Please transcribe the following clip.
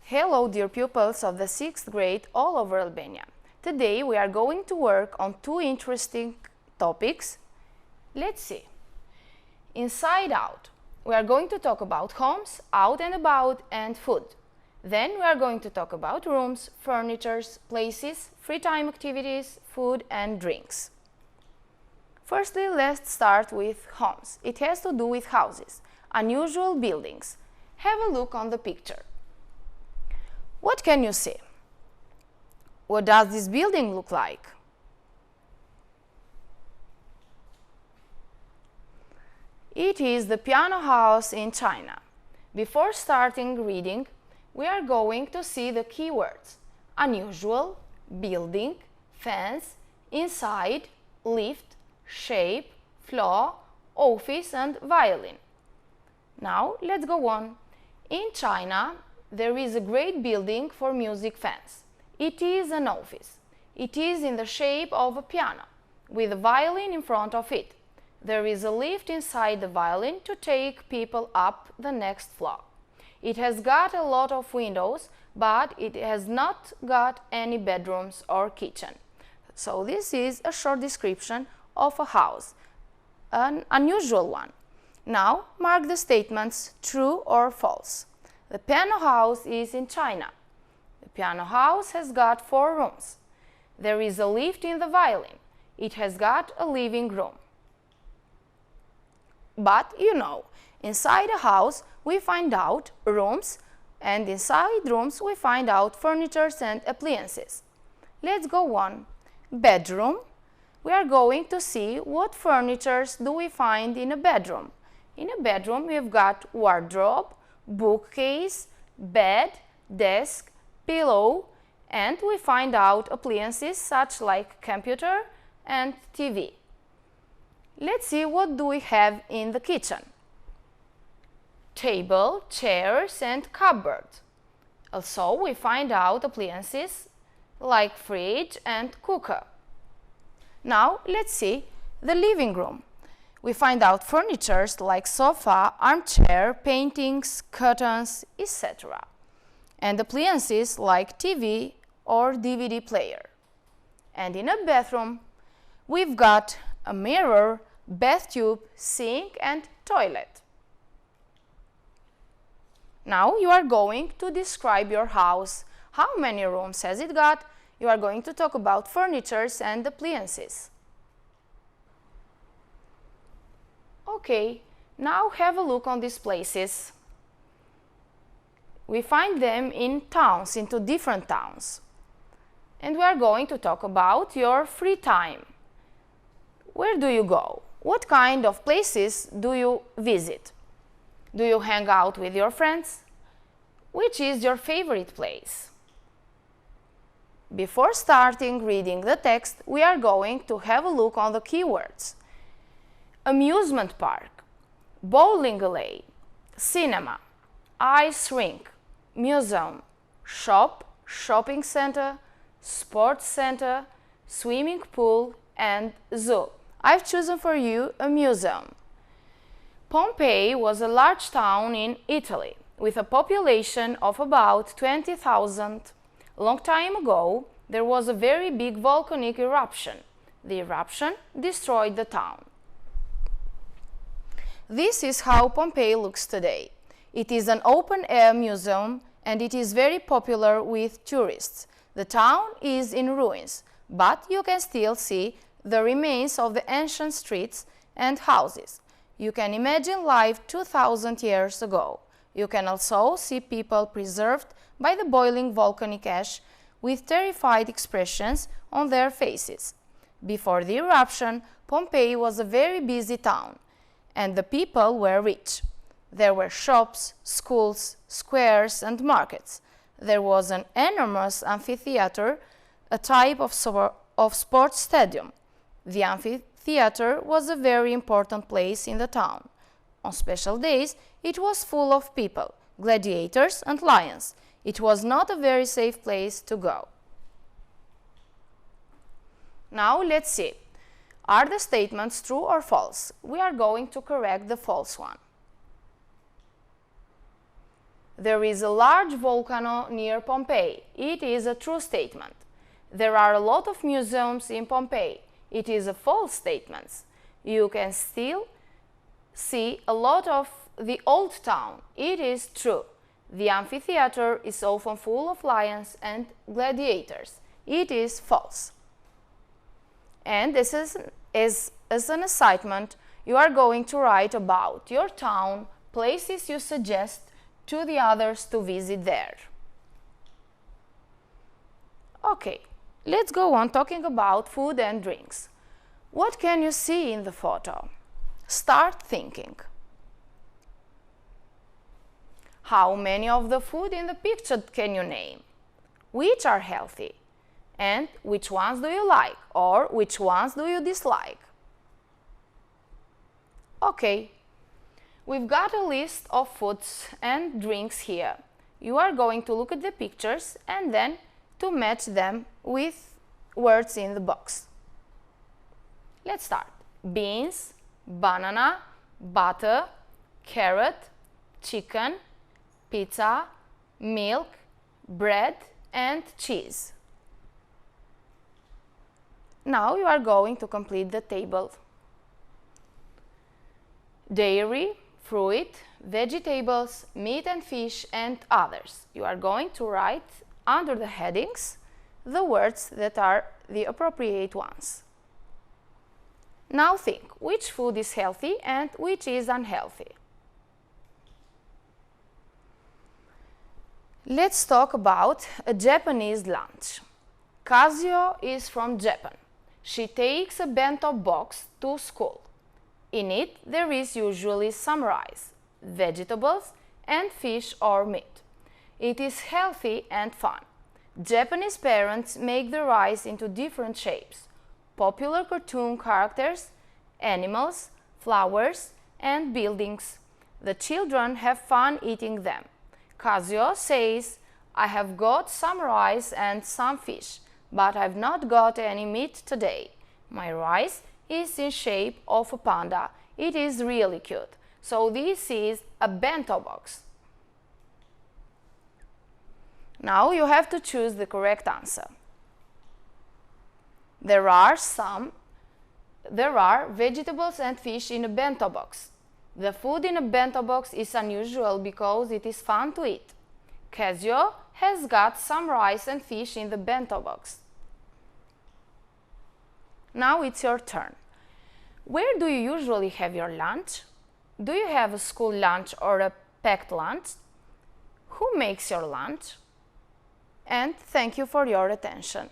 Hello dear pupils of the 6th grade all over Albania. Today we are going to work on two interesting topics. Let's see. Inside out. We are going to talk about homes, out and about, and food. Then we are going to talk about rooms, furniture, places, free time activities, food and drinks. Firstly, let's start with homes. It has to do with houses, unusual buildings. Have a look on the picture. What can you see? What does this building look like? It is the piano house in China. Before starting reading, we are going to see the keywords: unusual, building, fence, inside, lift, shape, floor, office and violin. Now let's go on. In China, there is a great building for music fans. It is an office. It is in the shape of a piano, with a violin in front of it. There is a lift inside the violin to take people up the next floor. It has got a lot of windows, but it has not got any bedrooms or kitchen. So this is a short description of a house, an unusual one. Now mark the statements true or false. The piano house is in China. The piano house has got 4 rooms. There is a lift in the violin. It has got a living room. But you know, inside a house we find out rooms, and inside rooms we find out furniture and appliances. Let's go on. Bedroom. We are going to see what furniture do we find in a bedroom. In a bedroom we've got wardrobe, bookcase, bed, desk, pillow, and we find out appliances such like computer and TV. Let's see what do we have in the kitchen. Table, chairs and cupboard. Also we find out appliances like fridge and cooker. Now let's see the living room. We find out furniture like sofa, armchair, paintings, curtains, etc. And appliances like TV or DVD player. And in a bathroom, we've got a mirror, bathtub, sink and toilet. Now you are going to describe your house. How many rooms has it got? You are going to talk about furniture and appliances. Okay, now have a look on these places. We find them in towns, into different towns. And we are going to talk about your free time. Where do you go? What kind of places do you visit? Do you hang out with your friends? Which is your favorite place? Before starting reading the text, we are going to have a look on the keywords. Amusement park, bowling alley, cinema, ice rink, museum, shop, shopping center, sports center, swimming pool and zoo. I've chosen for you a museum. Pompeii was a large town in Italy with a population of about 20,000. A long time ago, there was a very big volcanic eruption. The eruption destroyed the town. This is how Pompeii looks today. It is an open-air museum and it is very popular with tourists. The town is in ruins, but you can still see the remains of the ancient streets and houses. You can imagine life 2,000 years ago. You can also see people preserved by the boiling volcanic ash with terrified expressions on their faces. Before the eruption, Pompeii was a very busy town, and the people were rich. There were shops, schools, squares and markets. There was an enormous amphitheater, a type of sports stadium. The amphitheater was a very important place in the town. On special days, it was full of people, gladiators and lions. It was not a very safe place to go. Now let's see. Are the statements true or false? We are going to correct the false one. There is a large volcano near Pompeii. It is a true statement. There are a lot of museums in Pompeii. It is a false statement. You can still see a lot of the old town. It is true. The amphitheater is often full of lions and gladiators. It is false. And this is as an assignment, you are going to write about your town, places you suggest to the others to visit there. Okay, let's go on talking about food and drinks. What can you see in the photo? Start thinking. How many of the food in the picture can you name? Which are healthy? And which ones do you like, or which ones do you dislike? Okay, we've got a list of foods and drinks here. You are going to look at the pictures and then to match them with words in the box. Let's start. Beans, banana, butter, carrot, chicken, pizza, milk, bread, and cheese. Now you are going to complete the table. Dairy, fruit, vegetables, meat and fish, and others. You are going to write under the headings the words that are the appropriate ones. Now think, which food is healthy and which is unhealthy? Let's talk about a Japanese lunch. Kazuo is from Japan. She takes a bento box to school. In it, there is usually some rice, vegetables, and fish or meat. It is healthy and fun. Japanese parents make the rice into different shapes: popular cartoon characters, animals, flowers, and buildings. The children have fun eating them. Kazuo says, "I have got some rice and some fish, but I've not got any meat today. My rice is in shape of a panda. It is really cute. So this is a bento box." Now you have to choose the correct answer. There are vegetables and fish in a bento box. The food in a bento box is unusual because it is fun to eat. Kazuo has got some rice and fish in the bento box. Now it's your turn. Where do you usually have your lunch? Do you have a school lunch or a packed lunch? Who makes your lunch? And thank you for your attention.